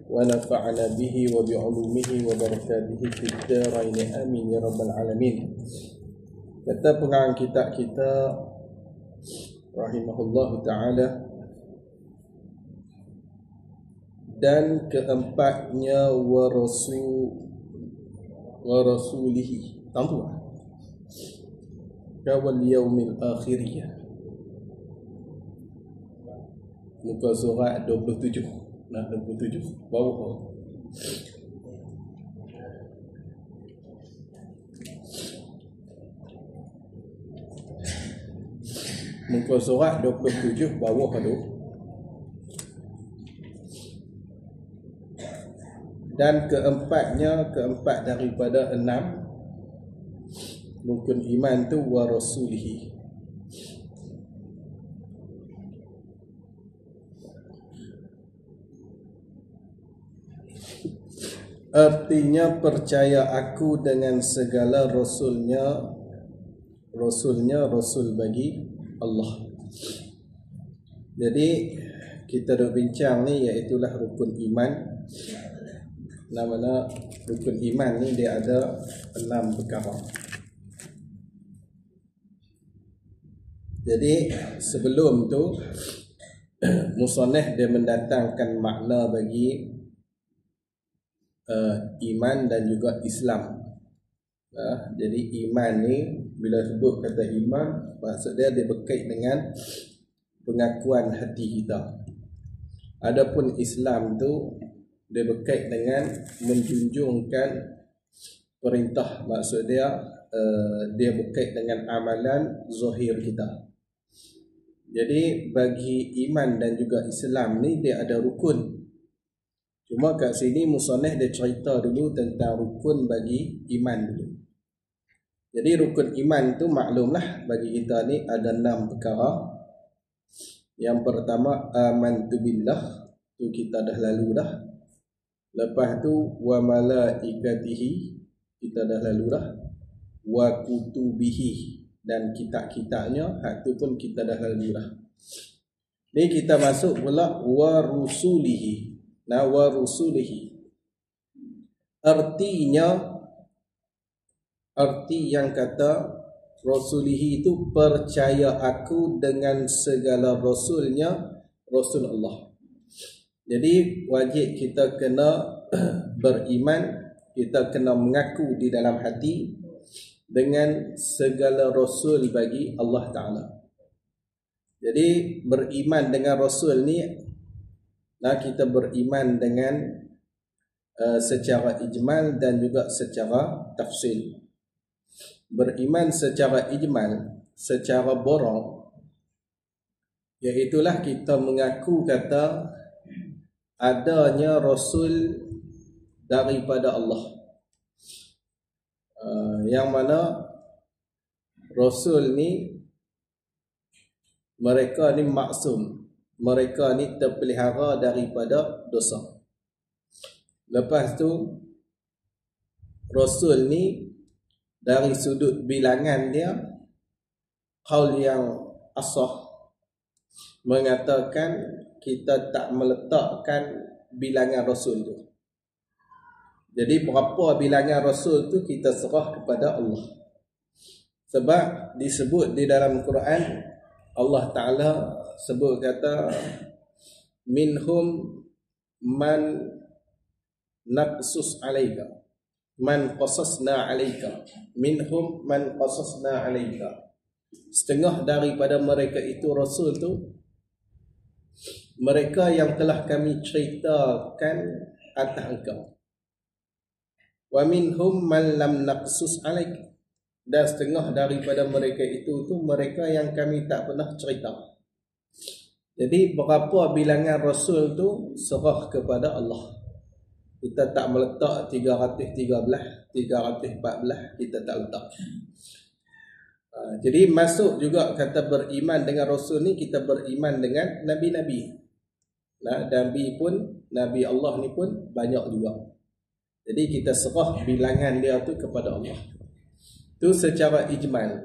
ونفعنا به وبعلومه وبركاته في الدارين آمين يا رب العالمين. Kata pengarang kitab kita rahimahullahu ta'ala, dan keempatnya wa rasulihi tantuah wal yaumil akhiriyah. Muka surat 27. Nah, 27 bawah. Muka surat 27 bawah tu. Dan keempat daripada 6 rukun iman tu wa rasulihi. Artinya percaya aku dengan segala rasulnya rasul bagi Allah. Jadi kita dah bincang ni, iaitulah rukun iman. Nama rukun iman ni dia ada 6 perkara. Jadi sebelum tu musannaf dia mendatangkan makna bagi iman dan juga Islam. Jadi iman ni bila sebut kata iman, maksud dia berkait dengan pengakuan hati kita. Adapun Islam tu dia berkait dengan menjunjungkan perintah, maksud dia dia berkait dengan amalan zahir kita. Jadi bagi iman dan juga Islam ni dia ada rukun. Cuma kat sini musannaf dia cerita dulu tentang rukun bagi iman dulu. Jadi rukun iman tu maklumlah bagi kita ni ada 6 perkara. Yang pertama amantu billah, tu kita dah lalu dah. Lepas tu wa malaikatihi, kita dah lalu dah. Wa kutubihi, dan kitab-kitabnya, hak tu pun kita dah lalu dah. Ni kita masuk pula wa rusulihi. Nah, wa rusulihi arti yang kata rasulihi itu percaya aku dengan segala rasulnya, rasul Allah. Jadi wajib kita kena beriman, kita kena mengaku di dalam hati dengan segala rasul bagi Allah Ta'ala. Jadi beriman dengan rasul ni, nah, kita beriman dengan secara ijmal dan juga secara tafsil. Beriman secara ijmal, secara borong, iaitulah kita mengaku kata adanya rasul daripada Allah, yang mana rasul ni mereka ni maksum, mereka ni terpelihara daripada dosa. Lepas tu rasul ni dari sudut bilangan dia, qaul yang asah mengatakan kita tak meletakkan bilangan rasul tu. Jadi berapa bilangan rasul tu kita serah kepada Allah. Sebab disebut di dalam Quran, Allah Ta'ala sebut kata minhum man naqsus alaika, man qasasna alaika, minhum man qasasna alaika. Setengah daripada mereka itu rasul tu mereka yang telah kami ceritakan atas engkau. Wa minhum man lam naqsus alaika, dan setengah daripada mereka itu mereka yang kami tak pernah cerita. Jadi berapa bilangan rasul tu serah kepada Allah. Kita tak meletak 313, 314, kita tak letak. Jadi masuk juga kata beriman dengan rasul ni, kita beriman dengan nabi-nabi. Nabi pun, nabi Allah ni pun banyak juga. Jadi kita serah bilangan dia tu kepada Allah. Itu secara ijmal.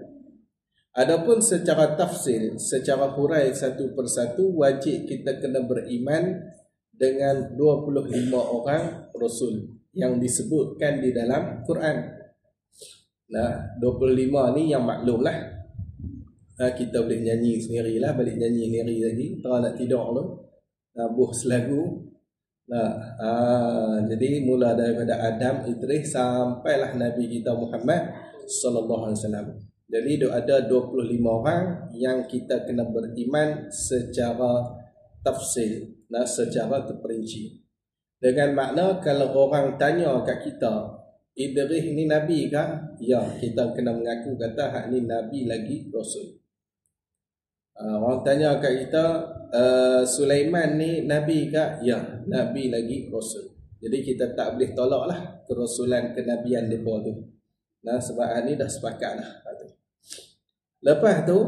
Adapun secara tafsil, secara hurai satu persatu, wajib kita kena beriman dengan 25 orang Rasul yang disebutkan di dalam Quran. Nah, 25 ni yang maklum lah. Kita boleh nyanyi sendirilah, balik nyanyi sendiri lagi. Kalau nak tidur tu, buh selagu. Jadi mula daripada Adam, Idris sampailah Nabi kita Muhammad sallallahu alaihi wasallam. Jadi ada 25 orang yang kita kena beriman secara tafsil, secara terperinci. Dengan makna kalau orang tanya kat kita, Idris ni Nabi kah? Ya, kita kena mengaku kata hak ni Nabi lagi Rasul. Orang tanya kat kita, Sulaiman ni Nabi kah? Ya, Nabi lagi Rasul. Jadi kita tak boleh tolaklah kerasulan kenabian mereka tu. Sebab ni dah sepakat lah. Lepas tu,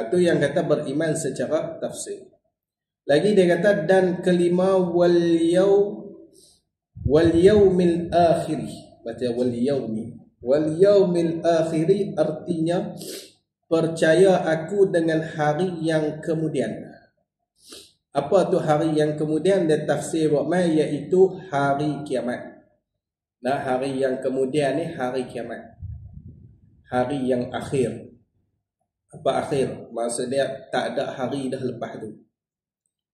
tu yang kata beriman secara tafsir. Lagi dia kata, dan kelima wal yaumil akhiri. Baca wal yaumil akhiri artinya percaya aku dengan hari yang kemudian. Apa tu hari yang kemudian? Dia tafsir buatmai iaitu hari kiamat. Hari yang kemudian ni hari kiamat. Hari yang akhir. Apa akhir? Maksudnya tak ada hari dah lepas tu.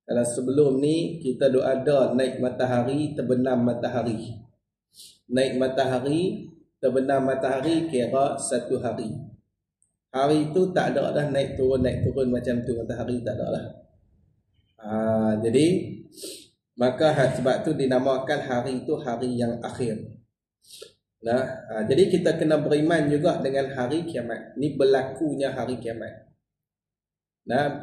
Kalau sebelum ni kita ada naik matahari, terbenam matahari. Naik matahari, terbenam matahari kira satu hari. Hari itu tak ada dah naik turun macam tu matahari, tak ada lah. Jadi maka sebab tu dinamakan hari itu hari yang akhir. Jadi kita kena beriman juga dengan hari kiamat. Ni berlakunya hari kiamat.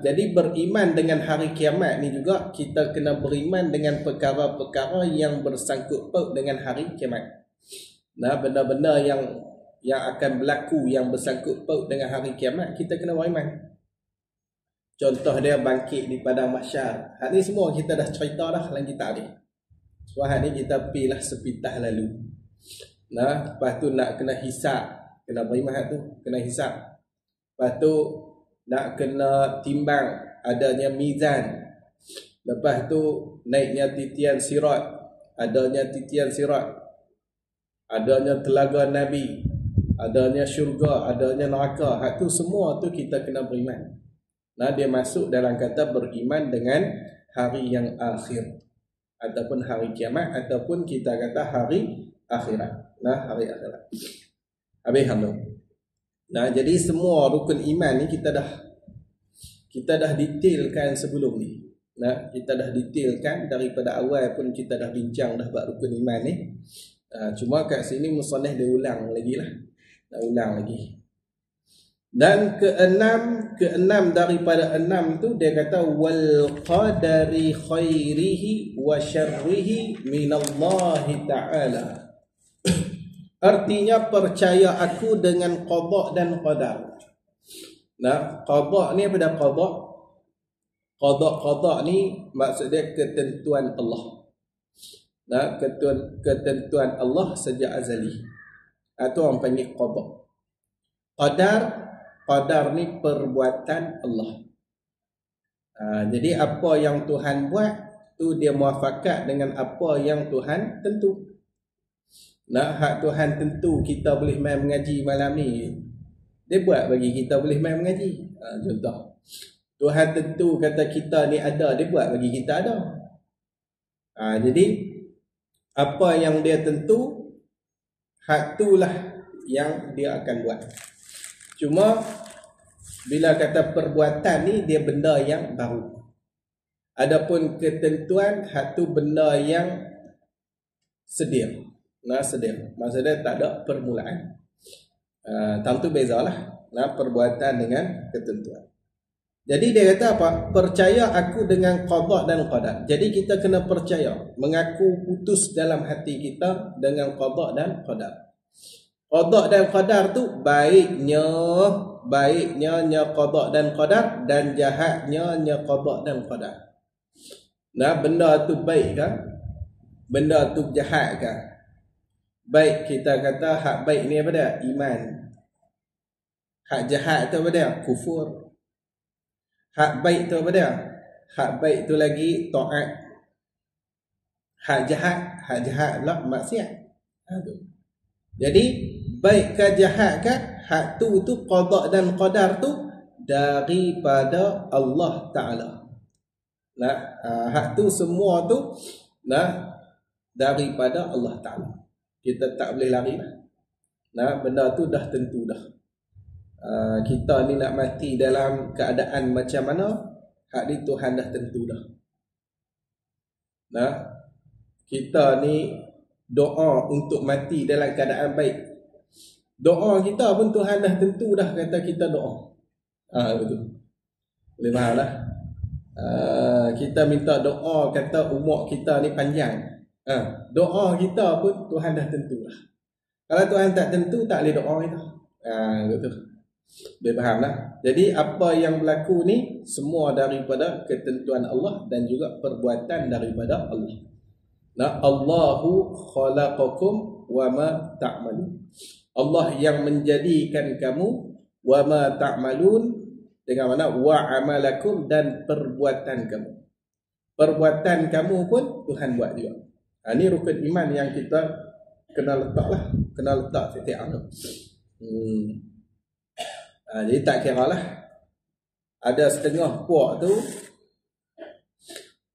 Jadi beriman dengan hari kiamat ni juga kita kena beriman dengan perkara-perkara yang bersangkut paut dengan hari kiamat. Benda-benda yang akan berlaku yang bersangkut paut dengan hari kiamat, kita kena beriman. Contoh dia bangkit di padang mahsyar. Hal ni semua kita dah cerita dah dalam kitab ni. Sebab hal ni kita pilah sepitah lalu. Lepas tu nak kena hisap, kena beriman hal tu, kena hisap. Lepas tu nak kena timbang, adanya mizan. Lepas tu naiknya titian sirat, adanya titian sirat. Adanya telaga Nabi, adanya syurga, adanya neraka. Hak tu semua tu kita kena beriman. Dia masuk dalam kata beriman dengan hari yang akhir, ataupun hari kiamat, ataupun kita kata hari akhirat. Hari akhirat. Habis hamdul. Jadi semua rukun iman ni kita dah detailkan sebelum ni. Kita dah detailkan daripada awal pun kita dah bincang dah bab rukun iman ni. Cuma kat sini musannaf dia ulang lagi lah. Nak ulang lagi. Dan keenam daripada enam tu dia kata wal qadari khairihi wa syarrihi minallahi ta'ala. Artinya percaya aku dengan qada dan qadar. Qada ni apa dah qada? Qada ni maksud dia ketentuan Allah. Ketentuan Allah sejak azali. Itu orang panggil qada. Qadar ni perbuatan Allah. Jadi apa yang Tuhan buat tu dia muafakat dengan apa yang Tuhan tentu. Hak Tuhan tentu kita boleh main mengaji malam ni, dia buat bagi kita boleh main mengaji. Contoh, Tuhan tentu kata kita ni ada, dia buat bagi kita ada. Jadi apa yang dia tentu, hak itulah yang dia akan buat. Cuma bila kata perbuatan ni dia benda yang baru. Adapun ketentuan, hak tu benda yang sedia. Sedia. Maksudnya tak ada permulaan. Tentu bezalah perbuatan dengan ketentuan. Jadi dia kata apa? Percaya aku dengan qada dan qadar. Jadi kita kena percaya, mengaku putus dalam hati kita dengan qada dan qadar. Qada dan qadar tu baiknya qada dan qadar, dan jahatnya qada dan qadar. Benda tu baik ke? Benda tu jahat ke? Baik kita kata hak baik ni apa dia? Iman. Hak jahat tu apa dia? Kufur. Hak baik tu apa dia? Hak baik tu lagi taat. hak jahat lah maksiat. Tu. Jadi baik ke jahat ke, hak tu qada dan qadar tu daripada Allah Taala. Nah, hak tu semua tu daripada Allah Taala. Kita tak boleh lari lah. Benda tu dah tentu dah. Kita ni nak mati dalam keadaan macam mana, hak di Tuhan dah tentu dah. Kita ni doa untuk mati dalam keadaan baik. Doa kita pun Tuhan dah tentu dah kata kita doa. Betul. Boleh faham lah. Kita minta doa kata umur kita ni panjang. Doa kita pun Tuhan dah tentu dah. Kalau Tuhan tak tentu, tak boleh doa kita. Betul. Boleh faham lah. Jadi apa yang berlaku ni semua daripada ketentuan Allah dan juga perbuatan daripada Allah. Allahu khalaqakum wa ma ta'malun. Allah yang menjadikan kamu, wa ma ta'malun, dengan mana wa amalakum, dan perbuatan kamu. Perbuatan kamu pun Tuhan buat juga. Ini rukun iman yang kita kena letak lah. Kena letak setiap tu. Jadi tak kira lah. Ada setengah puak tu,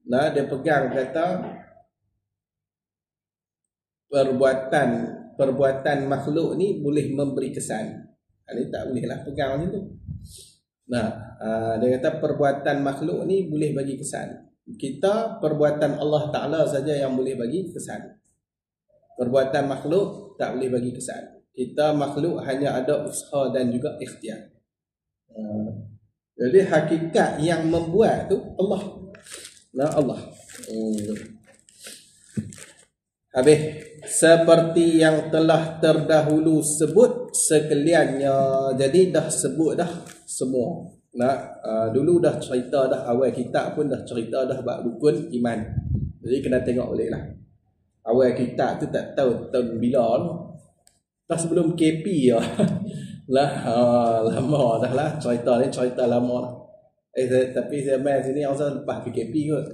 dia pegang kata perbuatan makhluk ni boleh memberi kesan. Ini tak boleh lah pegang macam tu. Dia kata perbuatan makhluk ni boleh bagi kesan. Kita perbuatan Allah Ta'ala saja yang boleh bagi kesan. Perbuatan makhluk tak boleh bagi kesan. Kita makhluk hanya ada usaha dan juga ikhtiar. Jadi hakikat yang membuat tu Allah. Allah. Habis, seperti yang telah terdahulu sebut sekaliannya. Jadi dah sebut dah semua. Dulu dah cerita dah, awal kitab pun dah cerita dah bab rukun iman. Jadi kena tengok boleh lah. Awal kitab tu tak tahu tahun bila lah. Dah sebelum KP lama dah lah. Cerita ni cerita lama lah. Tapi saya main sini asal lepas PKP kot.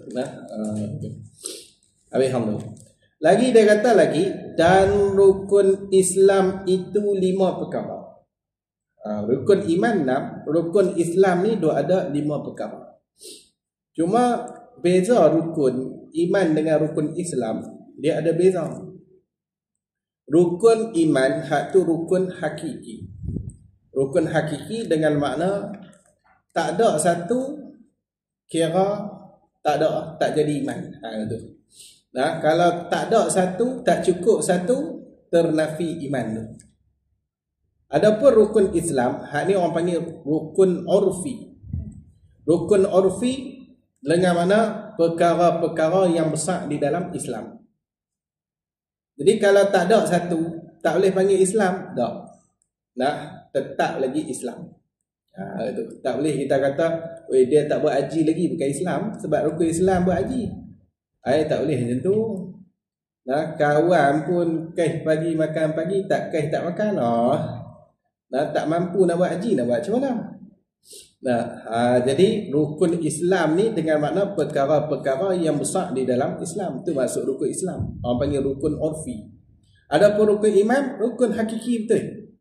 Alhamdulillah. Lagi dia kata lagi, dan rukun Islam itu 5 perkara. Rukun iman 6, rukun Islam ni ada 5 perkara. Cuma beza rukun iman dengan rukun Islam, dia ada beza. Rukun iman hak tu rukun hakiki. Rukun hakiki dengan makna tak ada satu kira tak jadi iman. Tu. Kalau tak ada satu, tak cukup satu, ternafi iman tu. Adapun rukun Islam, hak ni orang panggil rukun urfi. Rukun urfi dengan mana perkara-perkara yang besar di dalam Islam. Jadi kalau tak ada satu, tak boleh panggil Islam, tak. Tetap lagi Islam. Itu. Tak boleh kita kata, dia tak buat haji lagi, bukan Islam, sebab rukun Islam buat haji. Tak boleh macam tu. Kawan pun kais pagi makan pagi, tak kais tak makan. Tak mampu nak buat haji, nak buat macam mana? Jadi rukun Islam ni dengan makna perkara-perkara yang besar di dalam Islam. Itu maksud rukun Islam. Orang panggil rukun urfi. Adapun rukun iman, rukun hakiki betul.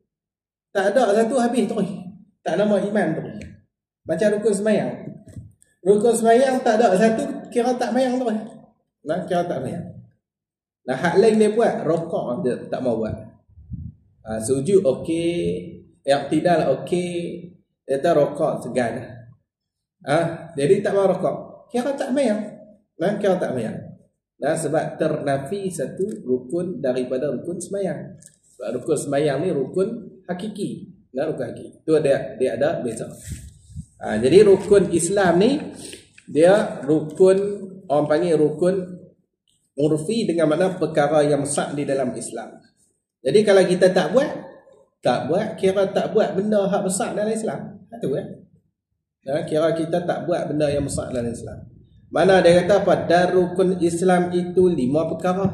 Tak ada satu habis terus. Tak nama iman terus. Macam rukun sembahyang. Rukun sembahyang tak ada satu, kira tak sembahyang terus. Kira tak sembahyang. Hak lain dia buat, rokok dia tak mau buat. Sujud okey, i'tidal okey, dia rokok segan. Jadi tak mau rokok. Kira tak sembahyang. Kira tak sembahyang. Sebab ternafi satu rukun daripada rukun sembahyang. Sebab rukun sembahyang ni rukun hakiki. Rukun hakiki. Itu dia ada beza. Jadi rukun Islam ni dia rukun, orang panggil rukun urfi dengan makna perkara yang besar di dalam Islam. Jadi kalau kita tak buat, kira tak buat benda hak besar dalam Islam. Itu kira kita tak buat benda yang besar dalam Islam. Mana dia kata apa? Dan rukun Islam itu 5 perkara.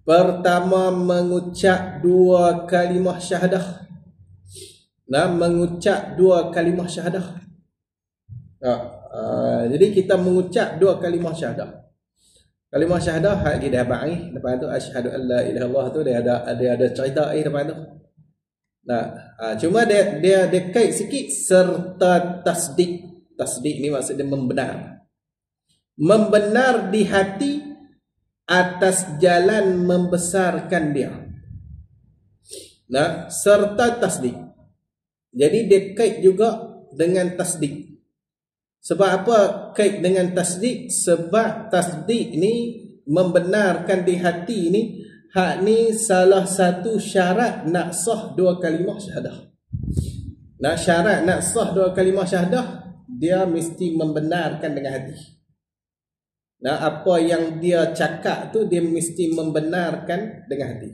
Pertama, mengucap 2 kalimah syahadah. Mengucap 2 kalimah syahadah. Jadi kita mengucap 2 kalimah syahadah. Kalimah syahadah hak kita dapat ni. Lepas tu asyhadu an la ilaha illallah tu dia ada cerita depan tu. Nah, cuma dia kait sikit serta tasdik. Tasdik ni maksudnya membenar. Membenar di hati atas jalan membesarkan dia. Nah, serta tasdik. Jadi dia kait juga dengan tasdik. Sebab apa kait dengan tasdik? Sebab tasdik ni membenarkan di hati ni, hak ni salah satu syarat nak sah dua kalimah syahadah. Nah, syarat nak sah dua kalimah syahadah, dia mesti membenarkan dengan hati. Nah, apa yang dia cakap tu dia mesti membenarkan dengan hati.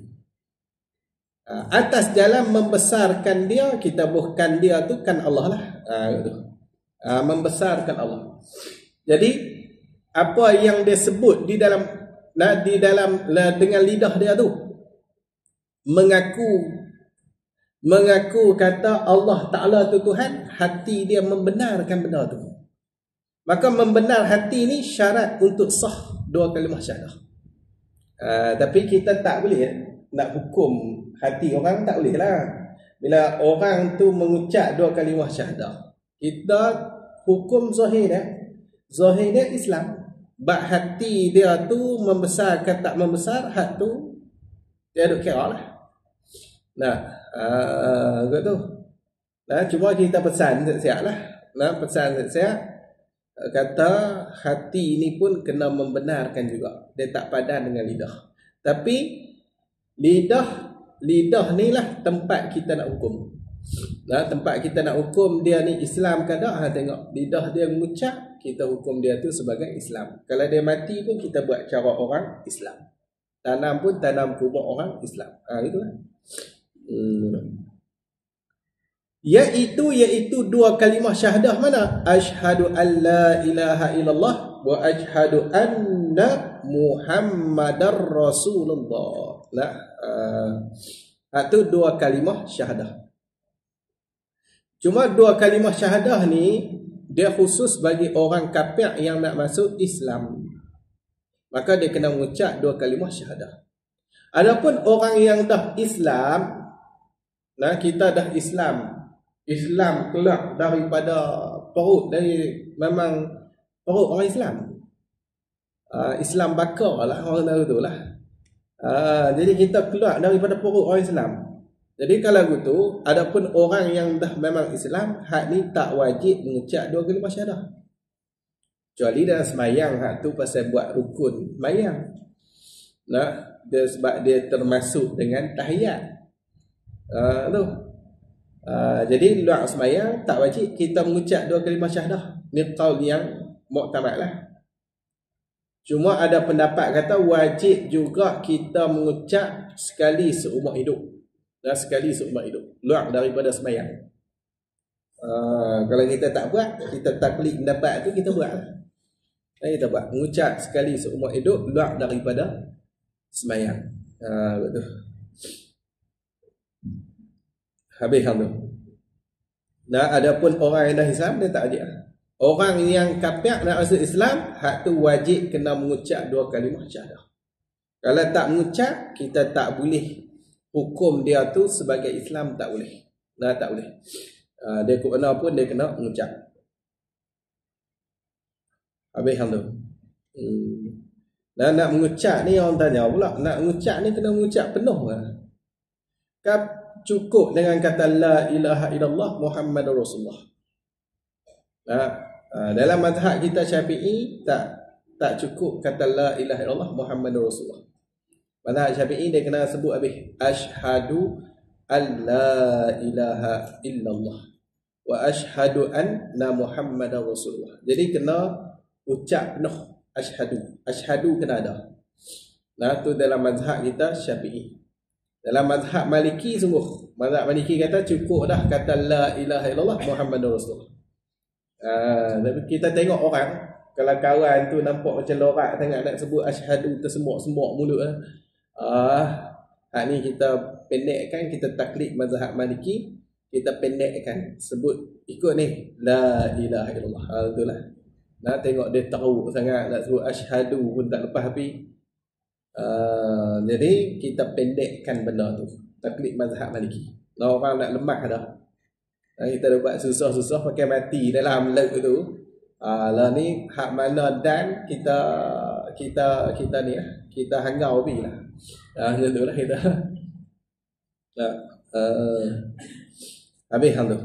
Atas jalan membesarkan dia, kita bukan dia tu kan Allah lah. Membesarkan Allah. Jadi apa yang dia sebut di dalam dengan lidah dia tu, mengaku kata Allah Ta'ala tu Tuhan, hati dia membenarkan benda tu. Maka membenar hati ni syarat untuk sah dua kalimah syahadah. Tapi kita tak boleh nak hukum hati orang, tak boleh lah. Bila orang tu mengucap dua kalimah syahadah, kita hukum zahir dia. Zahir dia Islam. Bak hati dia tu membesar ke tak membesar, hak tu dia duk kira lah. Nah, tu. Nah, cuma kita pesan siap lah. Nah, pesan siap kata hati ni pun kena membenarkan juga. Dia tak padan dengan lidah. Tapi lidah ni lah tempat kita nak hukum. Nah, tempat kita nak hukum dia ni Islam ke tak, tengok lidah dia mengucap, kita hukum dia tu sebagai Islam. Kalau dia mati pun kita buat cara orang Islam. Tanam pun tanam kubur orang Islam. Itulah. Iaitu dua kalimah syahadah mana? Asyhadu an la ilaha illallah wa asyhadu anna Muhammadar Rasulullah. Nah, itu dua kalimah syahadah. Cuma dua kalimah syahadah ni dia khusus bagi orang kafir yang nak masuk Islam. Maka dia kena mengucap dua kalimah syahadah. Adapun orang yang dah Islam, nah kita dah Islam keluar daripada perut, dari memang perut orang Islam. Islam bakar lah orang tahu tu lah. Jadi kita keluar daripada perut orang Islam. Jadi kalau gitu, adapun orang yang dah memang Islam, hak ni tak wajib mengucap dua kalimah syahadah. Kecuali dalam semayang, hak tu pasal buat rukun semayang. Nah, sebab dia termasuk dengan tahiyat. Tu. Jadi luar semayang tak wajib kita mengucap dua kalimah syahadah. Ni qaul yang muktamad lah. Cuma ada pendapat kata wajib juga kita mengucap sekali seumur hidup. Dan sekali seumur hidup, luar daripada semayang. Kalau kita tak buat, kita taklid pendapat tu, kita buat lah. Kita buat mengucap sekali seumur hidup, luar daripada semayang. Betul. Habis tu. Nah, adapun orang yang dah Islam, dia tak wajib. Orang yang kafir nak masuk Islam, hak tu wajib kena mengucap dua kalimah syahadah. Kalau tak mengucap, kita tak boleh hukum dia tu sebagai Islam, tak boleh. Nah, tak boleh. Dia kena pun dia kena mengucap. Habis tu. Nah, nak mengucap ni orang tanya pula, nak mengucap ni kena mengucap penuh lah. Cukup dengan kata la ilaha illallah Muhammadur Rasulullah. Dalam mazhab kita Syafi'i tak cukup kata la ilaha illallah Muhammadur Rasulullah. Mazhab Syafi'i dia kena sebut habis asyhadu an la ilaha illallah wa asyhadu anna Muhammadar Rasulullah. Jadi kena ucap penuh asyhadu kena ada. Nah, tu dalam mazhab kita Syafi'i. Dalam mazhab Maliki sungguh, mazhab Maliki kata cukup dah kata la ilaha illallah Muhammadur Rasulullah. Tapi kita tengok orang, kalau kawan tu nampak macam lorak sangat nak sebut asyhadu tersemuk-semuk mulut. Ni kita pendekkan, kita taklid mazhab Maliki, kita pendekkan, sebut ikut ni la ilaha illallah. Itulah. Nak tengok dia teruk sangat, nak suruh asyhadu pun tak lepas habis. Jadi kita pendekkan benda tu. Taklid mazhab Maliki. Orang nak lemah dah. Kita dah buat susah-susah pakai mati dalam leg tu. Lah ni hak mana dan kita ni kita hangau pi lah. Macam tu lah kita. Habis hang tu.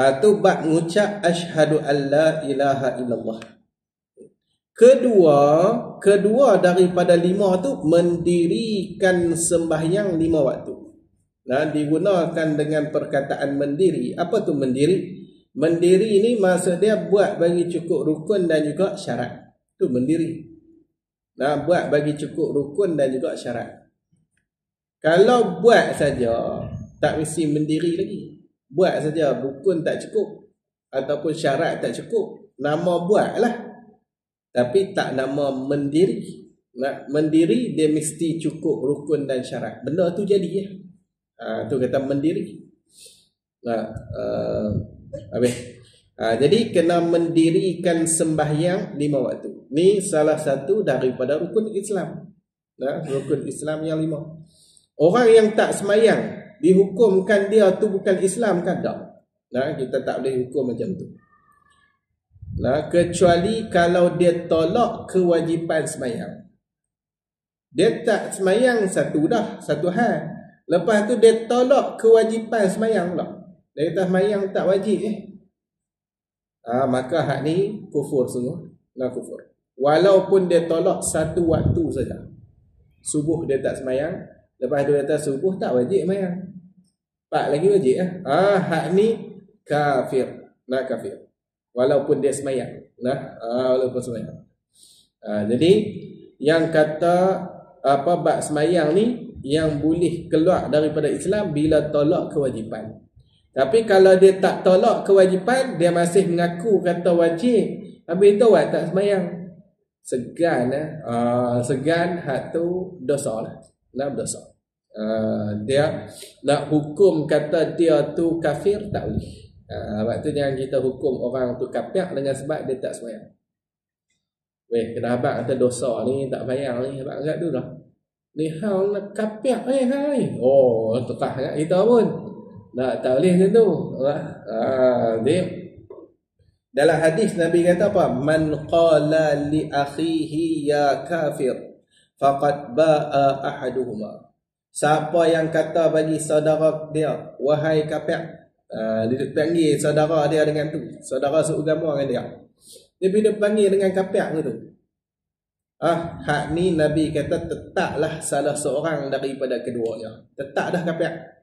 Tu bab mengucap asyhadu alla ilaha illallah. Kedua daripada 5 tu mendirikan sembahyang 5 waktu. Digunakan dengan perkataan mendiri. Apa tu mendiri? Mendiri ni maksud dia buat bagi cukup rukun dan juga syarat. Tu mendiri. Buat bagi cukup rukun dan juga syarat. Kalau buat saja tak mesti mendiri lagi. Buat saja rukun tak cukup ataupun syarat tak cukup, nama buat lah, tapi tak nama mendiri. Mendiri dia mesti cukup rukun dan syarat. Benda tu jadi ya. Tu kata mendiri. Habis. Jadi kena mendirikan sembahyang 5 waktu. Ni salah satu daripada rukun Islam. Rukun Islam yang 5. Orang yang tak semayang dihukumkan dia tu bukan Islam kan? Tak. Kita tak boleh hukum macam tu. Kecuali kalau dia tolak kewajipan semayang. Dia tak semayang satu hal. Lepas tu dia tolak kewajipan semayang pula. Dia kata semayang tak wajib maka hak ni kufur sungguh. Kufur. Walaupun dia tolak satu waktu saja. Subuh dia tak semayang, lepas tu dia kata subuh tak wajib semayang, 4 lagi wajib hak ni kafir. Kafir. Walaupun dia semayang. Walaupun semayang. Jadi yang kata bab semayang ni yang boleh keluar daripada Islam bila tolak kewajipan. Tapi kalau dia tak tolak kewajipan, dia masih mengaku kata wajib, habis tu tak semayang, segan hak tu dosa lah. Berdosa. Dia nak hukum kata dia tu kafir tak boleh. Sebab tu jangan kita hukum orang tu kafir dengan sebab dia tak semayang. Kena abang kata dosa ni tak semayang ni, abang agak tu dah. Ni hang nak kapiak hai. Tekah kat kita pun. Tak boleh macam tu. Dalam hadis Nabi kata apa? Man qala li akhihi ya kafir faqad ba'a ahaduhuma. Siapa yang kata bagi saudara dia wahai kafir, dia panggil saudara dia dengan tu, saudara seagama dengan dia. Dia panggil dengan kafir tu. Hak ni Nabi kata tetaplah salah seorang daripada keduanya. Tetap dah kafir.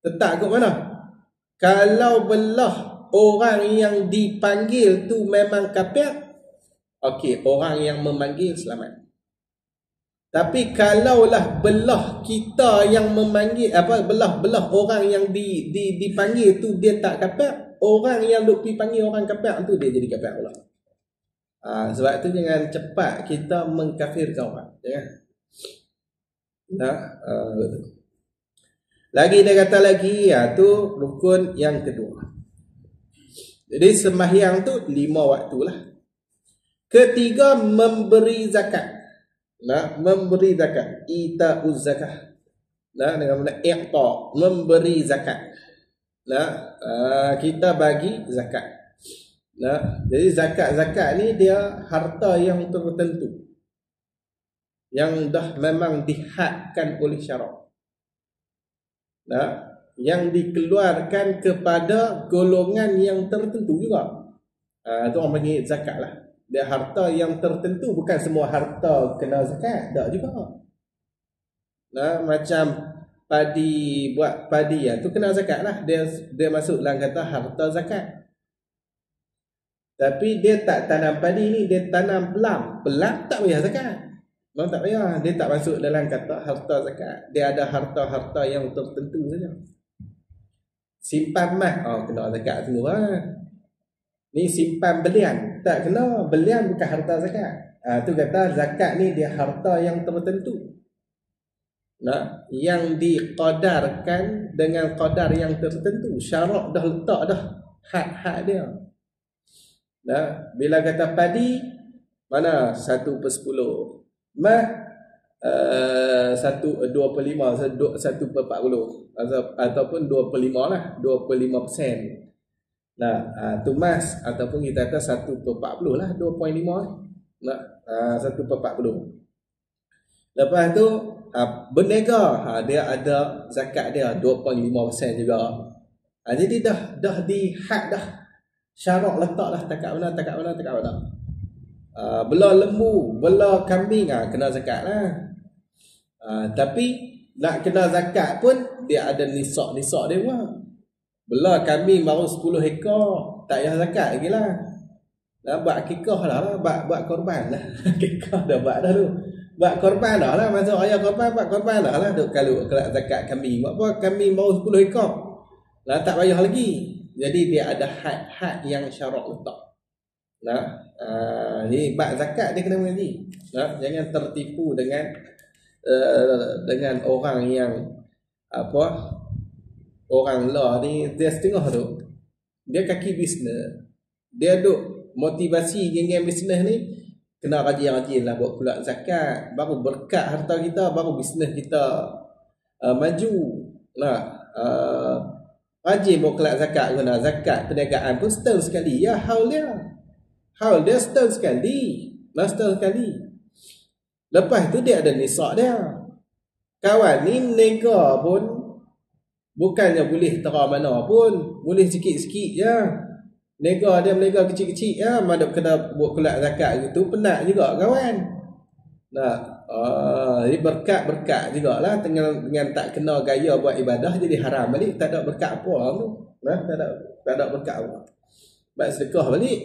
Tetap kot mana? Kalau belah orang yang dipanggil tu memang kafir, okey, orang yang memanggil selamat. Tapi kalaulah belah kita yang memanggil belah orang yang dipanggil tu dia tak kafir, orang yang duk panggil orang kafir tu dia jadi kafir pula. Sebab tu jangan cepat kita mengkafirkan orang. Lagi dia kata lagi, tu rukun yang kedua. Jadi sembahyang tu 5 waktu lah. Ketiga, memberi zakat. Memberi zakat. Ita'uz zakah. Dengan mana i'ta, memberi zakat. Kita bagi zakat. Jadi zakat ni dia harta yang tertentu, yang dah memang dihadkan oleh syarak, yang dikeluarkan kepada golongan yang tertentu juga. Itu orang panggil zakat lah. Dia harta yang tertentu, bukan semua harta kena zakat, tak juga. Macam padi, buat padi tu kena zakat lah. Dia masuk dalam kata harta zakat. Tapi dia tak tanam padi ni, dia tanam pelam. Pelam tak payah zakat. Memang tak payah. Dia tak masuk dalam kata harta zakat. Dia ada harta-harta yang tertentu saja. Simpan mah, kena zakat semua. Ni simpan belian, tak kena. Belian bukan harta zakat. Tu kata zakat ni dia harta yang tertentu. Yang diqadarkan dengan qadar yang tertentu. Syarak dah letak dah. hak dia. Nah, bila kata padi, mana 1/10, mah 1/25, 1/40, ataupun 25 lah, 25%. Nah, tu mas, ataupun kita kata 1/40 lah, 2.5 lah. Nah, 1/40. Lepas tu berniaga, dia ada zakat dia 2.5% juga. Jadi dah di had dah, syarak letak dah takat mana. Bela lembu, bela kambing, kena zakat lah. Tapi nak kena zakat pun dia ada nisab dia pun. Bela kambing baru 10 ekor, tak payah zakat lagi lah. Buat akikah lah, buat korban lah. Akikah dah buat dah tu. Buat korban dah lah, masuk ayah korban, buat korban dah lah. Kalau zakat kambing, buat apa kambing baru 10 ekor lah, tak payah lagi. Jadi dia ada had yang syarak letak. Ni bab zakat dia kena mengerti. Jangan tertipu dengan orang yang orang lah ni, dia setengah tu. Dia kaki bisnes. Dia duk motivasi geng-geng bisnes ni, kena rajin-rajin lah buat pula zakat. Baru berkat harta kita, baru bisnes kita maju. Rajin buat kelak zakat guna. Zakat perniagaan pun setahun sekali. Ya, haul dia setahun sekali. Setahun sekali. Lepas tu dia ada nisab dia. Kawan ni nega pun bukannya boleh tera mana pun, boleh sikit-sikit je. Nega dia menega kecil-kecil ya, madap kena buat kelak zakat gitu, penat juga kawan. Ini berkat jugalah, dengan tak kena gaya buat ibadah jadi haram balik, tak ada berkat apa tu. Tak ada berkat apa. Buat sedekah balik.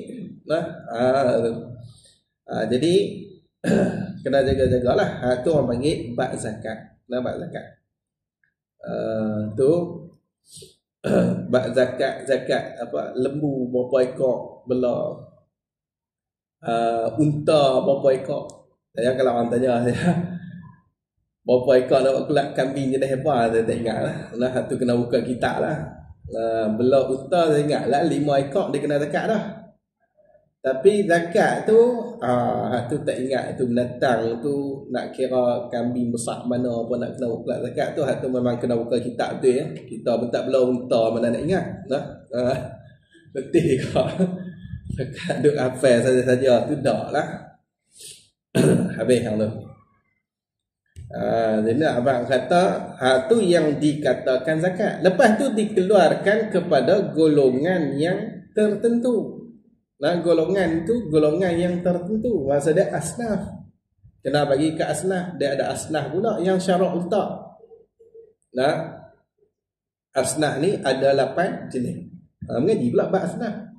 Jadi kena jaga-jagalah. Tu orang panggil bab zakat. Bab zakat. Tu bab zakat apa, lembu berapa ekor bela, unta berapa ekor. Saya kalau orang tanya saya berapa ekor nak kelak kambing jenis apa, saya tak ingat lah. Tu kena buka kitab lah. Bela unta saya ingat lah 5 ekor dia kena zakat dah. Tapi zakat tu tu tak ingat, tu binatang tu nak kira kambing besar mana apa nak kena buka zakat tu, tu memang kena buka kitab tu ya. Kita bentak bela unta mana nak ingat. Betul ke? Zakat duk hafal saja tu dak lah. Habis yang tu. Jadi abang kata tu yang dikatakan zakat. Lepas tu dikeluarkan kepada golongan yang tertentu. Golongan tu golongan yang tertentu. Maksudnya asnaf. Kena bagi ke asnaf. Dia ada asnaf pula yang syarak letak. Asnaf ni ada 8 jenis. Mengaji pula bab asnaf.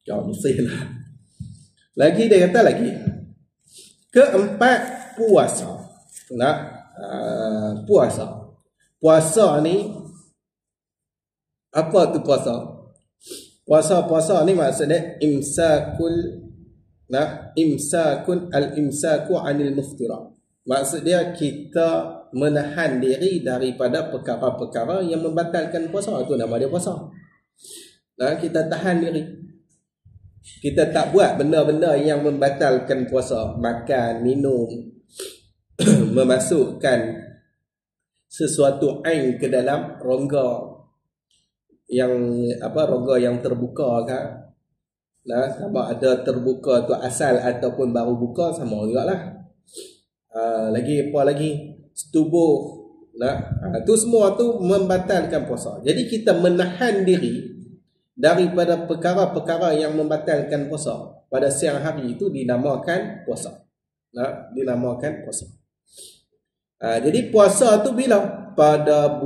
Kau mesti lah. Lagi dia kata lagi. Keempat, puasa. Puasa ni apa tu puasa? Puasa ni maksudnya imsakun al-imsaku 'anil muftirat. Maksud dia kita menahan diri daripada perkara-perkara yang membatalkan puasa. Itu nama dia puasa. Kita tahan diri. Kita tak buat benda-benda yang membatalkan puasa. Makan, minum, memasukkan sesuatu ain ke dalam rongga yang rongga yang terbuka kan. Sama ada terbuka tu asal ataupun baru buka, sama jugalah. Lagi apa lagi? Setubuh. Tu semua tu membatalkan puasa. Jadi kita menahan diri daripada perkara-perkara yang membatalkan puasa pada siang hari itu dinamakan puasa. Dinamakan puasa. Jadi puasa tu bila? Pada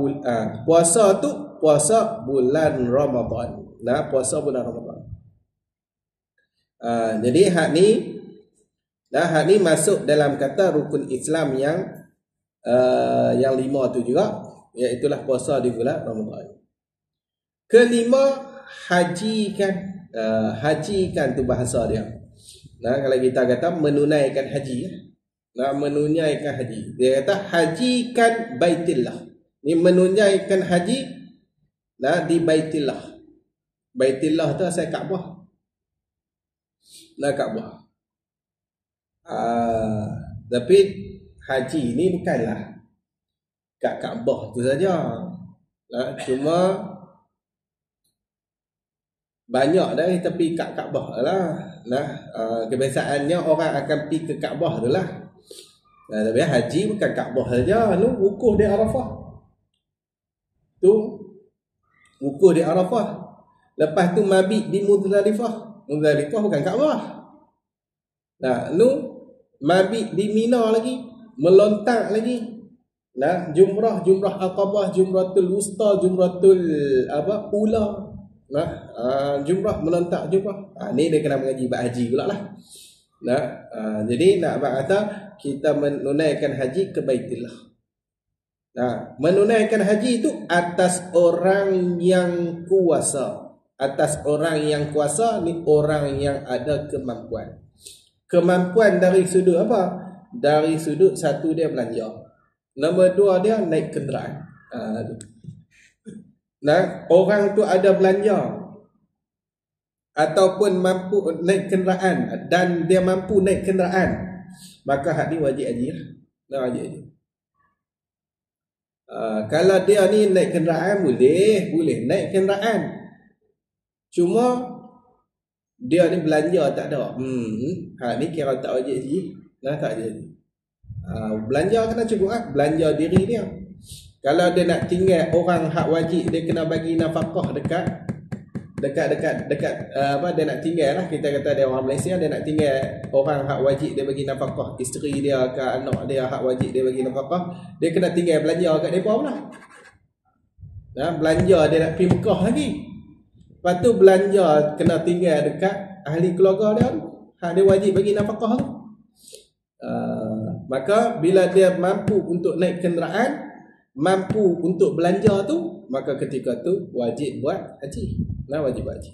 puasa tu puasa bulan Ramadan. Puasa bulan Ramadan. Jadi hak ni masuk dalam kata rukun Islam yang 5 tu juga, iaitu puasa di bulan Ramadan. Kelima, hajikan. Hajikan tu bahasa dia. Kalau kita kata menunaikan haji. menunaikan haji. Dia kata hajikan Baitillah. Ni menunaikan haji di Baitillah. Baitillah tu asal Kaabah. Kaabah. Tapi haji ni bukanlah kat Kaabah tu saja. Cuma banyak dari tepi kat Kaabah lah. Kebiasaannya orang akan pergi ke Kaabah tu lah. Tapi haji bukan Kaabah saja. Lu wukuf di Arafah. Tu wukuf di Arafah. Lepas tu mabit di Muzdalifah. Muzdalifah bukan Kaabah. Lu mabit di Mina lagi, melontak lagi. Jumrah Aqabah, Jumratul Wusta, Jumratul Ula. Jumrah, melontak jumrah. Ni dia kena mengaji bab haji pula lah. Jadi nak kata kita menunaikan haji ke Baitillah. Menunaikan haji itu atas orang yang kuasa. Atas orang yang kuasa ni orang yang ada kemampuan. Kemampuan dari sudut apa? Dari sudut satu dia belanja. Nombor dua dia naik kenderaan. Orang tu ada belanja ataupun mampu naik kenderaan dan dia mampu naik kenderaan, maka hak ni wajib haji lah. Wajib haji. Kalau dia ni naik kenderaan boleh naik kenderaan. Cuma dia ni belanja tak ada. Hak ni kira tak wajib haji. Tak wajib haji. Belanja kena cukup belanja diri dia. Kalau dia nak tinggal orang hak wajib, dia kena bagi nafkah dekat dia nak tinggal lah. Kita kata dia orang Malaysia, dia nak tinggal orang hak wajib, dia bagi nafkah isteri dia ke anak dia hak wajib, dia bagi nafkah, dia kena tinggal belanja kat depa pula. Belanja dia nak pergi Mekah lagi. Lepas tu belanja kena tinggal dekat ahli keluarga dia tu, hak dia wajib bagi nafkah tu. Maka bila dia mampu untuk naik kenderaan, mampu untuk belanja tu, maka ketika tu wajib buat haji. Wajib buat haji.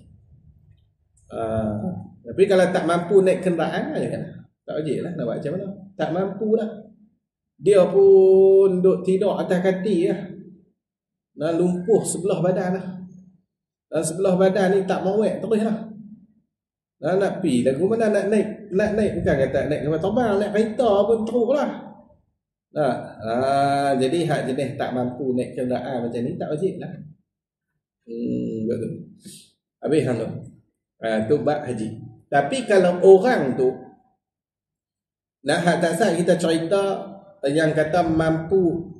Tapi kalau tak mampu naik kenderaan, tak wajib lah. Nak buat macam mana? Tak mampu lah. Dia pun duduk tidur atas kati lah. Lumpuh sebelah badan lah. Sebelah badan ni tak mawek terus lah. Nak pergi lagu mana nak naik bukan kata naik kapal terbang, naik kereta pun teruk lah. Jadi hak jenis tak mampu naik kenderaan macam ni tak wajib lah. Betul. Habis hang tu. Tu bab haji. Tapi kalau orang tu hak tak sah kita cerita yang kata mampu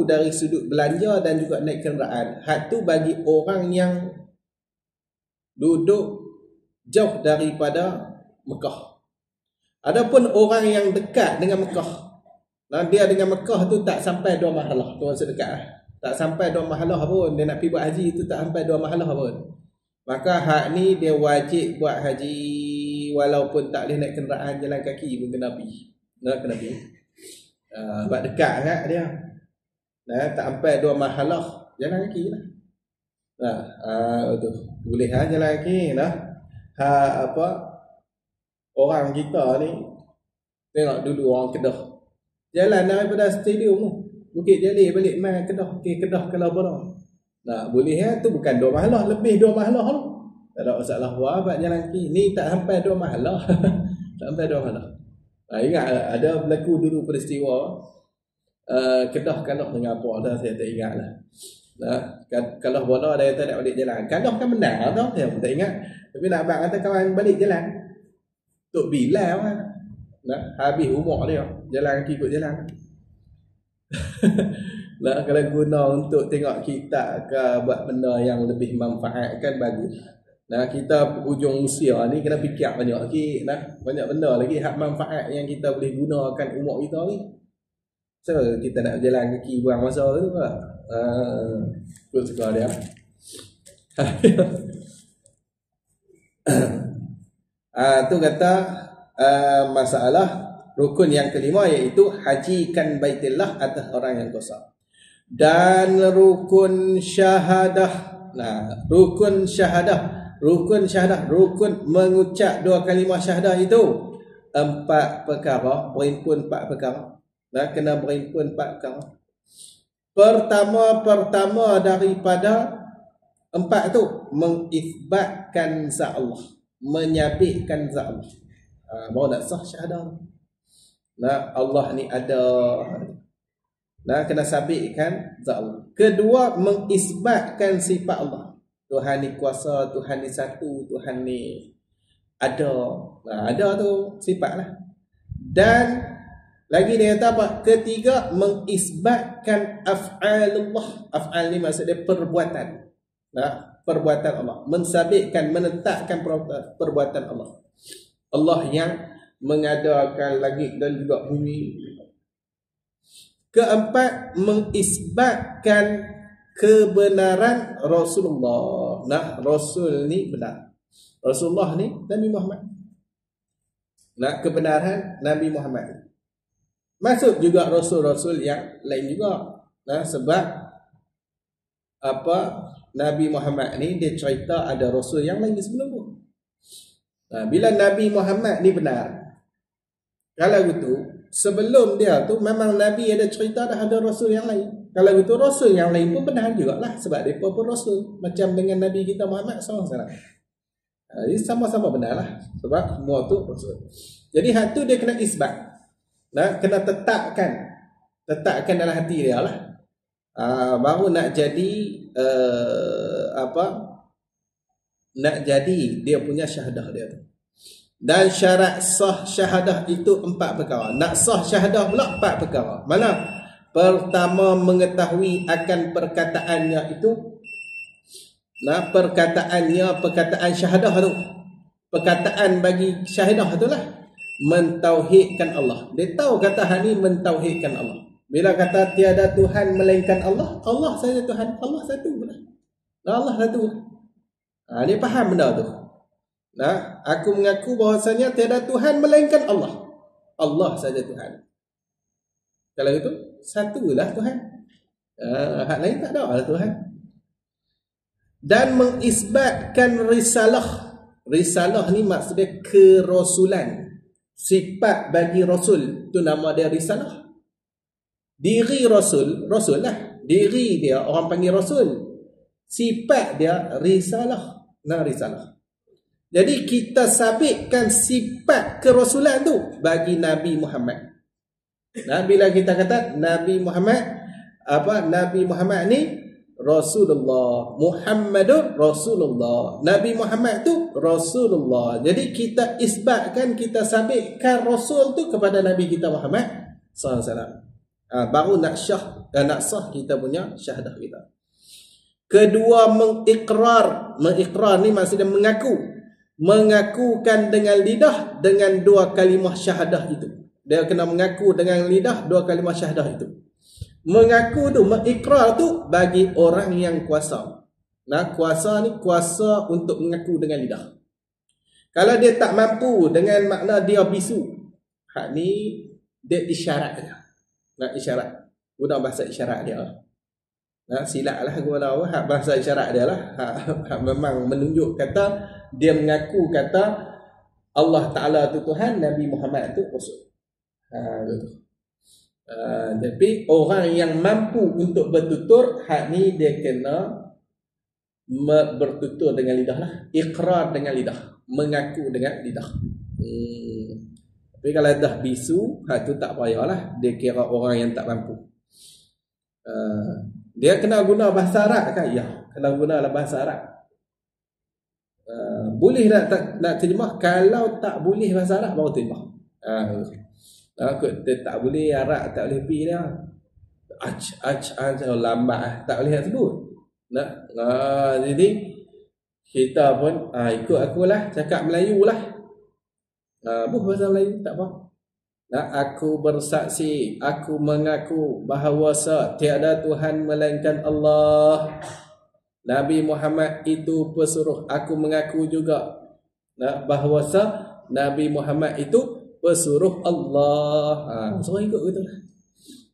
dari sudut belanja dan juga naik kenderaan. Hak tu bagi orang yang duduk jauh daripada Mekah. Adapun orang yang dekat dengan Mekah, dia dengan Mekah tu tak sampai 2 mahalah. Tu maksud dekat lah. Tak sampai 2 mahalah pun. Dia nak pergi buat haji tu tak sampai 2 mahalah pun. Maka hak ni dia wajib buat haji walaupun tak boleh naik kenderaan, jalan kaki pun kena pergi. Kena pergi. Sebab dekat kan dia. Tak sampai 2 mahalah, jalan kaki lah. Tu boleh jalan kaki lah. Orang kita ni tengok dulu orang Kedah jalan daripada stadium tu Bukit Jalil balik mai Kedah ke Kedah kalau bodoh. Boleh tu bukan 2 mahalah, lebih 2 mahalah tu. Tak ada masalah buat jalan kaki ni tak sampai 2 mahalah. Tak sampai 2 mahalah. Ingat ada berlaku dulu peristiwa Kedah kalah dengan apa dah saya tak ingat lah. Kalah bola dia tak nak balik jalan. Kalah kan menang tau, saya pun tak ingat. Tapi nak abang kata kawan balik jalan. Tok Bilal kan. Habis umur dia jalan kaki ikut jalan. Kalau guna untuk tengok kitab ke buat benda yang lebih manfaat kan bagus. Kita hujung usia ni kena fikir banyak lagi. Banyak benda lagi hak manfaat yang kita boleh gunakan umur kita ni. So kita nak jalan kaki buang masa tu tak? Ikut suka dia. Tu kata masalah rukun yang kelima iaitu hajikan Baitillah atas orang yang kuasa. Dan rukun syahadah. Rukun syahadah, rukun mengucap 2 kalimah syahadah itu 4 perkara, berimpun 4 perkara. Kena berimpun 4 perkara. Pertama daripada 4 tu, mengisbatkan zat Allah, menyabitkan zat Allah. Baru nak sah syahadah. Allah ni ada. Kena sabitkan zat Allah. Kedua, mengisbatkan sifat Allah. Tuhan ni kuasa, Tuhan ni satu, Tuhan ni ada. Ada tu sifat lah. Dan lagi dia kata apa? Ketiga, mengisbatkan af'alullah. Af'al ni maksudnya perbuatan. Perbuatan Allah. Mensabitkan, menetapkan perbuatan Allah. Allah yang mengadakan langit dan juga bumi. Keempat, mengisbatkan kebenaran Rasulullah. Rasul ni benar. Rasulullah ni Nabi Muhammad. Kebenaran Nabi Muhammad. Masuk juga rasul-rasul yang lain juga. Sebab Nabi Muhammad ni dia cerita ada rasul yang lain sebelum tu. Bila Nabi Muhammad ni benar, kalau gitu sebelum dia tu memang Nabi ada cerita dah ada rasul yang lain. Kalau gitu rasul yang lain pun benar jugalah, sebab mereka pun rasul macam dengan Nabi kita Muhammad SAW. Jadi sama-sama benar lah, sebab semua tu rasul. Jadi hak tu dia kena isbat. Kena tetapkan dalam hati dia lah. Baru nak jadi nak jadi dia punya syahadah dia tu. Dan syarat sah syahadah itu 4 perkara. Nak sah syahadah pula 4 perkara. Mana? Pertama, mengetahui akan perkataannya itu. Perkataan syahadah tu. Perkataan bagi syahadah tu lah, mentauhidkan Allah. Dia tahu kata ni mentauhidkan Allah. Bila kata tiada Tuhan melainkan Allah, Allah saja Tuhan. Allah satu benar. Allah satu. Dia faham benda tu. Aku mengaku bahawasanya tiada Tuhan melainkan Allah. Allah saja Tuhan. Kalau itu, satulah Tuhan. Hak lain tak ada lah Tuhan. Dan mengisbatkan risalah. Risalah ni maksudnya kerasulan. Sifat bagi Rasul, tu nama dia risalah. Diri Rasul, Rasul lah. Diri dia orang panggil Rasul. Sifat dia risalah. Risalah. Jadi kita sabitkan sifat kerasulan tu bagi Nabi Muhammad. Bila kita kata Nabi Muhammad, Nabi Muhammad ni Rasulullah, Muhammadur Rasulullah. Nabi Muhammad tu Rasulullah. Jadi kita isbatkan, kita sabitkan Rasul tu kepada Nabi kita Muhammad SAW. Baru nak sah kita punya syahadah kita. Kedua, mengikrar. Mengikrar ni maksudnya mengaku. Mengakukan dengan lidah dengan 2 kalimah syahadah itu. Dia kena mengaku dengan lidah 2 kalimah syahadah itu. Mengaku tu, mengikrar tu bagi orang yang kuasa. Kuasa ni kuasa untuk mengaku dengan lidah. Kalau dia tak mampu dengan makna dia bisu, hak ni dia isyarat je. Isyarat. Guna bahasa isyarat dia. Silap lah guna hak bahasa isyarat dia lah. Hak memang menunjuk kata, dia mengaku kata Allah Ta'ala tu Tuhan, Nabi Muhammad tu Rasul. Tapi orang yang mampu untuk bertutur, hak ni dia kena bertutur dengan lidah lah. Iqrar dengan lidah, mengaku dengan lidah. Tapi kalau dah bisu, hak tu tak payahlah, dia kira orang yang tak mampu. Dia kena guna bahasa Arab kan? Ya, kena guna bahasa Arab. Boleh nak terjemah. Kalau tak boleh bahasa Arab, baru terjemah. Dia tak boleh Arab, tak boleh pi dia. Lambat tak boleh nak sebut. Jadi kita pun ikut akulah, cakap Melayu lah. Bahasa Melayu tak apa. Aku bersaksi, aku mengaku bahawa tiada Tuhan melainkan Allah. Nabi Muhammad itu pesuruh. Aku mengaku juga bahawa Nabi Muhammad itu pesuruh Allah. Semua ikut betul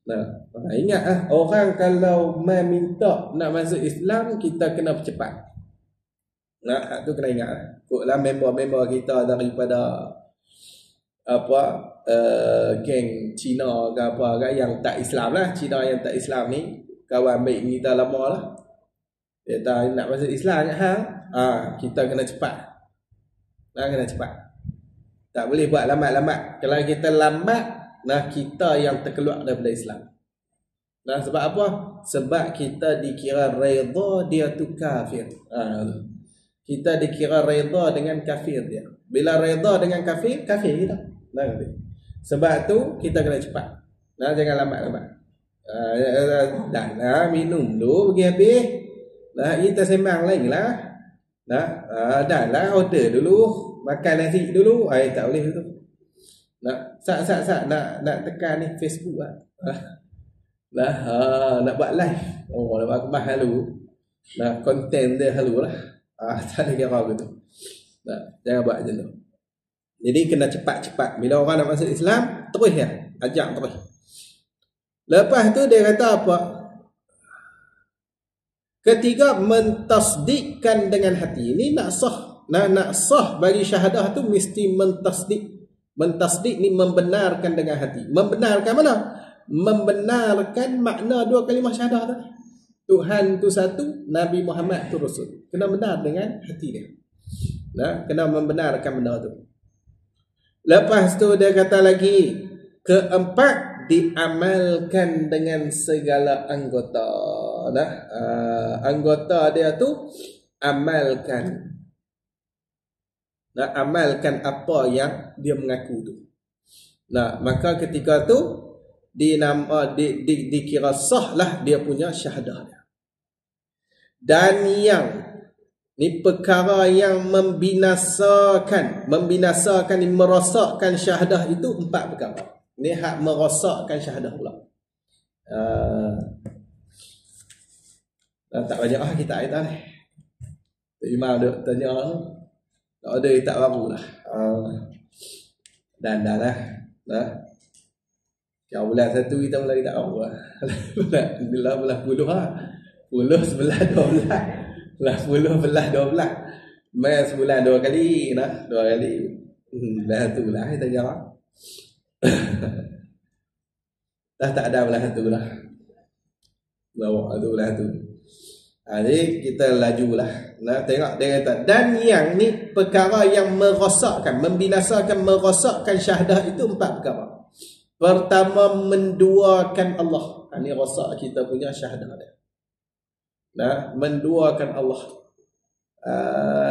lah. Ingat orang kalau meminta nak masuk Islam, kita kena bercepat. Tu kena ingat. Ikutlah member-member kita daripada apa geng Cina ke apa ke yang tak Islam lah. Cina yang tak Islam ni kawan baik kita lama lah. Dia tak nak masuk Islam je kita kena cepat. Kena cepat. Tak boleh buat lambat-lambat. Kalau kita lambat, kita yang terkeluar daripada Islam. Sebab apa? Sebab kita dikira redha dia tu kafir. Kita dikira redha dengan kafir dia. Bila redha dengan kafir, kafir kita. Sebab tu kita kena cepat. Jangan lambat-lambat. Dah minum dulu pergi habis. Kita sembang lain lah. Dah lah order dulu. Makan nasi dulu. Tak boleh tu. Sak nak tekan ni Facebook lah. Nak buat live. Nak buat kemas halu. Konten dia halu lah. Tak ada kira begitu. Jangan buat macam tu. Jadi kena cepat-cepat. Bila orang nak masuk Islam, terus ya. Ajak terus. Lepas tu dia kata apa? Ketiga, mentasdikkan dengan hati. Ini nak sah. Nak sah bagi syahadah tu mesti mentasdik. Mentasdik ni membenarkan dengan hati. Membenarkan mana? Membenarkan makna dua kalimah syahadah tu. Tuhan tu satu, Nabi Muhammad tu Rasul. Kena benar dengan hati dia. Kena membenarkan benda tu. Lepas tu dia kata lagi, keempat, diamalkan dengan segala anggota. Anggota dia tu amalkan. Amalkan apa yang dia mengaku tu. Maka ketika tu dikira sah lah dia punya syahadah dia. Dan yang ni perkara yang membinasakan merosakkan syahadah itu empat perkara. Ni hak merosakkan syahadah pula. Tak banyak kita ayat ni. Imam duk tanya tak ada tak baru lah. Dan dah lah. Kau bulan satu kita mulai tak baru lah. Bulan 10 lah. 10, 11, 12. Lah 10, 11, 12. Main sebulan 2 kali. 2 kali. Bulan satu lah kita jawab. Tak ada bulan satu lah. Bawa tu bulan satu. Jadi kita lajulah. Tengok dia kata, dan yang ni perkara yang merosakkan, membinasakan, merosakkan syahadah itu empat perkara. Pertama, menduakan Allah. Ini rosak kita punya syahadah dia. Menduakan Allah.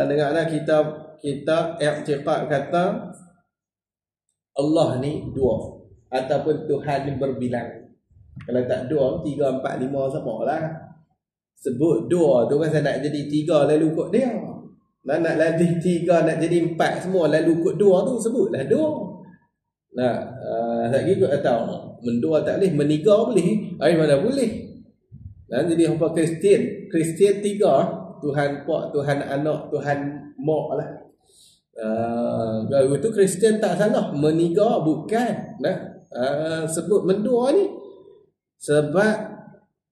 Dengarlah kita i'tiqad kata Allah ni dua ataupun Tuhan ni berbilang. Kalau tak dua, 3, 4, 5 sama lah. Sebut dua tu kan saya nak jadi 3 lalu ikut dia. Nak jadi 3 nak jadi 4 semua lalu ikut 2 tu sebutlah 2. Tak ikut tahu. Mendua tak boleh, meniga boleh. Mana boleh. Jadi apa Kristian 3, Tuhan Pak, Tuhan Anak, Tuhan Mak lah. Itu Kristian tak salah, meniga bukan. Sebut mendua ni sebab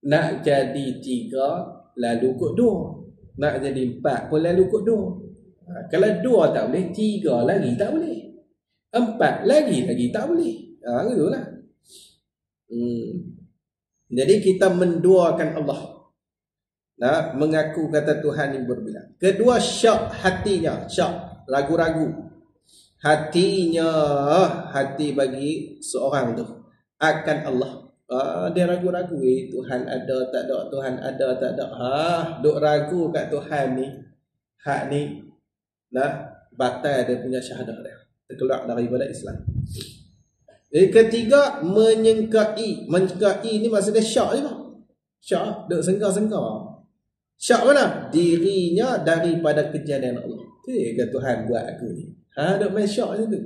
nak jadi 3 lalu ikut 2. Nak jadi 4 pun lalu ikut 2. Kalau 2 tak boleh, 3 lagi tak boleh. 4 lagi tak boleh. Gitulah. Jadi kita menduakan Allah. Mengaku kata Tuhan yang berbilang. Kedua, syak hatinya. Syak, ragu-ragu. Hati bagi seorang tu akan Allah. Dia ragu-ragu, Tuhan ada tak ada, Tuhan ada tak ada. Duk ragu kat Tuhan ni. Hak ni batal dia punya syahadah dia. Terkeluar daripada Islam. Ketiga, menyengkai. Menyengkai ni maksudnya syak je. Syak, duk sengkar-sengkar. Syak mana? Dirinya daripada kejadian Allah. Betul ke Tuhan buat aku ni? Duk main syak macam tu.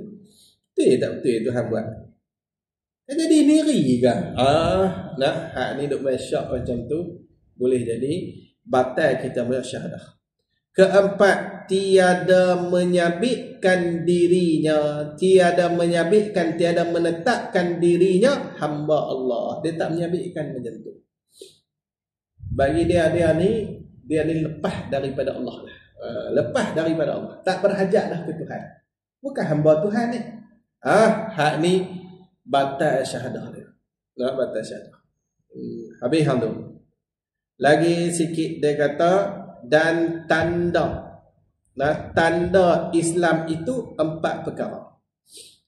Betul tak betul Tuhan buat? Jadi diri kan? Hak ni duk main syak macam tu, boleh jadi batal kita punya syahadah. Keempat, tiada menyabitkan dirinya, tiada menetapkan dirinya hamba Allah. Dia tak menyabitkan macam tu. Bagi dia ni lepas daripada Allah lah. Lepas daripada Allah, tak berhajat dah ke Tuhan. Bukan hamba Tuhan ni. Hak ni batal syahadah dia. Batal syahadah. Habis hang tu. Lagi sikit dia kata dan tanda. Tanda Islam itu 4 perkara.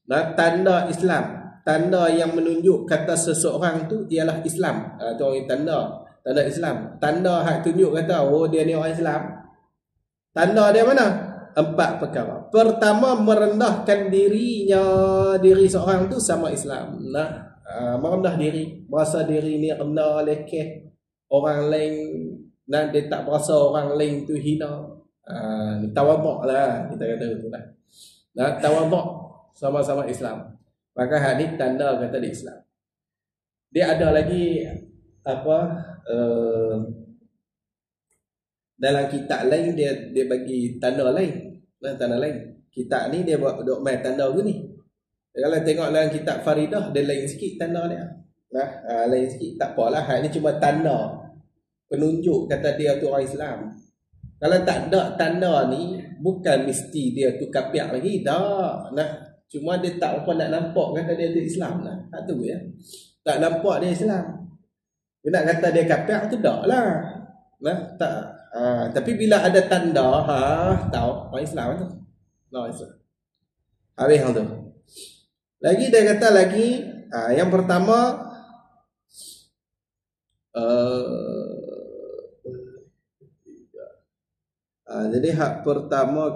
Tanda Islam, tanda yang menunjuk kata seseorang tu ialah Islam. Tu orang tanda Islam. Tanda hak tunjuk kata dia ni orang Islam. Tanda dia mana? 4 perkara. Pertama, merendahkan diri seorang tu sama Islam. Merendah diri, merasa diri ni rendah, lekeh, orang lain dia tak berasa orang lain tu hina. Tawaduk lah kita kata tu lah. Tawaduk sama-sama Islam. Maka hak ni tanda kata dia Islam. Dia ada lagi dalam kitab lain dia bagi tanda lain. Tanda lain. Kitab ni dia duk main tanda gini. Kalau tengok dalam kitab Faridah dia lain sikit tanda dia. Lain sikit tak apalah. Hak ni cuma tanda penunjuk kata dia tu orang Islam. Kalau tak ada tanda ni, bukan mesti dia tu kafir lagi. Tak. Cuma dia tak apa nak nampak kata dia tu Islam lah. Tu ya. Tak nampak dia Islam. Dia nak kata dia kafir tu tak lah. Tak. Tapi bila ada tanda, tahu orang Islam tu. Islam. Habis hang tu. Lagi dia kata lagi, yang pertama jadi hak pertama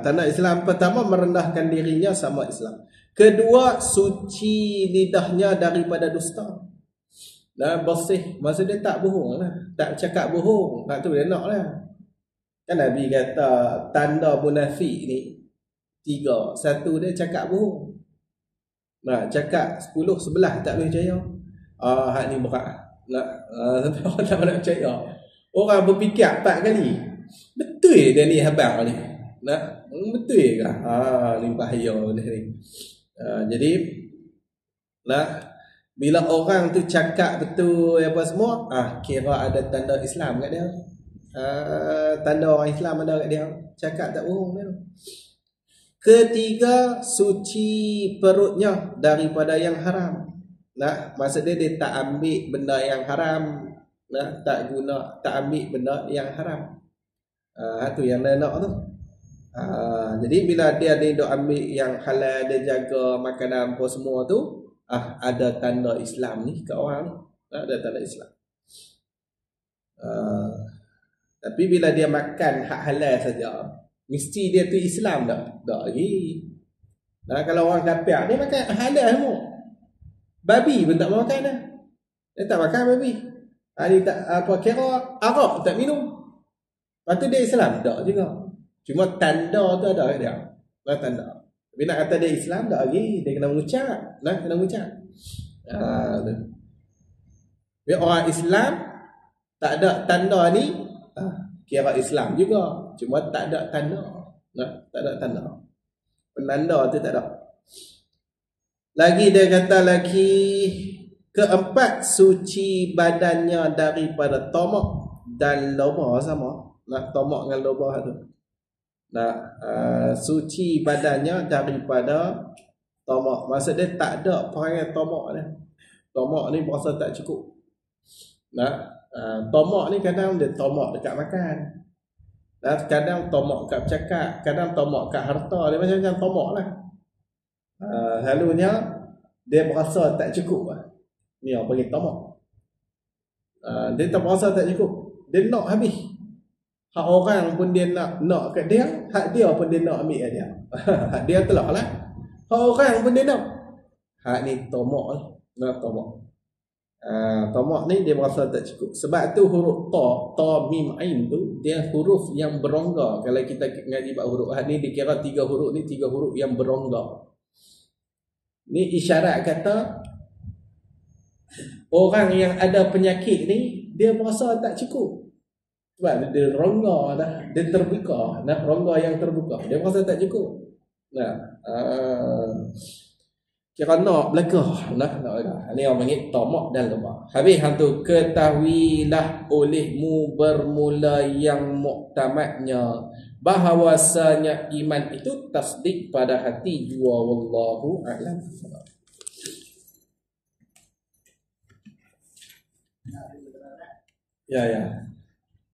tanda Islam pertama merendahkan dirinya sama Islam. Kedua, suci lidahnya daripada dusta. Bersih, maksud dia tak bohong lah. Tak cakap bohong. Tu dia nak lah. Kan Nabi kata tanda munafik ni 3. Satu dia cakap bohong. Cakap 10, 11 tak boleh percaya. Hak ni berat. Sampai orang tak nak percaya. Orang berfikir 4 kali. Betul dia ni habang ni. Betul ke? Ni bahaya benda ni. Jadi bila orang tu cakap betul apa semua, kira ada tanda Islam kat dia. Tanda orang Islam ada kat dia. Cakap tak bohong dia. Ketiga, suci perutnya daripada yang haram. Maksud dia tak ambil benda yang haram. Tak ambil benda yang haram. Tu yang dia nak tu. Jadi bila dia duk ambil yang halal, dia jaga makanan apa semua tu, ada tanda Islam ni kat orang ni. Ada tanda Islam. Tapi bila dia makan hak halal saja, mesti dia tu Islam tak? Tak lagi. Kalau orang kafir dia makan halal semua. Babi pun tak makan dah. Dia tak makan babi. Dia tak kira arak tak minum. Lepas tu dia Islam tak juga. Cuma tanda tu ada kat dia. Tanda. Tapi nak kata dia Islam tak lagi. Dia kena mengucap. Kena mengucap. Dia orang Islam tak ada tanda ni, kira Islam juga. Cuma tak ada tanda. Tak ada tanda. Penanda tu tak ada. Lagi dia kata lagi, keempat, suci badannya daripada tamak dan loba sama. Tamak dengan loba tu. Suci badannya daripada tamak. Maksud dia tak ada perangai tamak dia. Tamak ni berasa tak cukup. Tamak ni kadang dia tamak dekat makan. Kadang tamak kat bercakap, kadang tamak kat harta. Dia macam-macam tamak lah. Selalunya dia berasa tak cukup lah. Ni orang panggil tamak. Dia tak berasa tak cukup. Dia nak habis. Hak orang pun dia nak kat dia, hak dia pun dia nak ambil kat dia. Hak dia telak lah. Hak orang pun dia nak. Hak ni tamak lah. Tamak. Tamak ni dia berasa tak cukup. Sebab tu huruf ta, mim, ain tu dia huruf yang berongga. Kalau kita ngaji bab huruf ni dikira 3 huruf ni 3 huruf yang berongga. Ni isyarat kata orang yang ada penyakit ni dia berasa tak cukup. Sebab dia rongga dah, dia terbuka, rongga yang terbuka. Dia berasa tak cukup. Kira nak belakang. Ini orang panggil tamak dan loba. Habis hantu, ketahuilah olehmu bermula yang muktamadnya bahawasanya iman itu tasdik pada hati jua, wallahu a'lam. Ya.